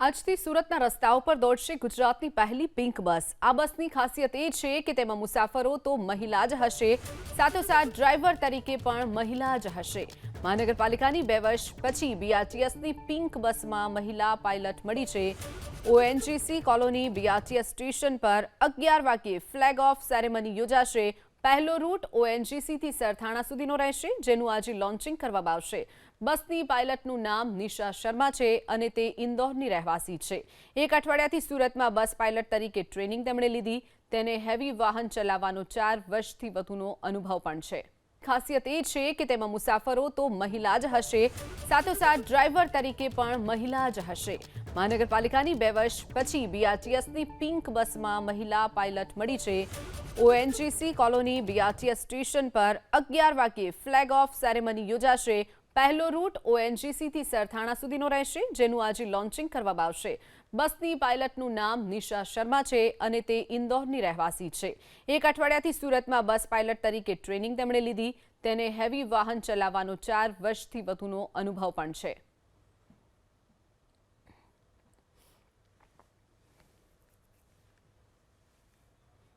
આજથી સુરતના રસ્તાઓ પર દોડશે ગુજરાતની પહેલી પિંક બસ। આ બસની ખાસિયત એ છે કે તેમાં મુસાફરો તો મહિલા જ હશે, સાથોસાથ ડ્રાઈવર તરીકે પણ મહિલા જ હશે। મહાનગરપાલિકાની 2 વર્ષ પછી બીઆરટીએસની પિંક બસમાં મહિલા પાયલટ મળી છે। ઓએનજીસી કોલોની બીઆરટીએસ સ્ટેશન પર 11 વાગ્યે ફ્લેગ ઓફ સેરેમની યોજાશે। પહેલો રૂટ ઓએનજીસી થી સરથાણા સુધીનો રહેશે, જેનું આજે લોન્ચિંગ કરવામાં આવશે। બસની પાયલટનું નામ નિશા શર્મા છે અને તે ઇન્દોરની રહેવાસી છે। એક અઠવાડિયાથી સુરતમાં બસ પાયલટ તરીકે ટ્રેનિંગ તેમણે લીધી। તેને હેવી વાહન ચલાવવાનો 4 વર્ષથી વધુનો અનુભવ પણ છે। ખાસિયત એ છે કે તેમાં મુસાફરો તો મહિલા જ હશે, સાથોસાથ ડ્રાઈવર તરીકે પણ મહિલા જ હશે। મહાનગરપાલિકાની 2 વર્ષ પછી બીઆરટીએસની પિંક બસમાં મહિલા પાયલટ મળી છે। ઓએનજીસી કોલોની બીઆરટીએસ સ્ટેશન પર 11 વાગ્યે ફ્લેગ ઓફ સેરેમની યોજાશે। પહેલો રૂટ ઓએનજીસી થી સરથાણા સુધીનો રહેશે, જેનું આજે લોન્ચિંગ કરવામાં આવશે। બસની પાયલટનું નામ નિશા શર્મા છે અને તે ઇન્દોરની રહેવાસી છે। એક અઠવાડિયાથી સુરતમાં બસ પાયલટ તરીકે ટ્રેનિંગ તેમણે લીધી। તેને હેવી વાહન ચલાવવાનો 4 વર્ષથી વધુનો અનુભવ પણ છે।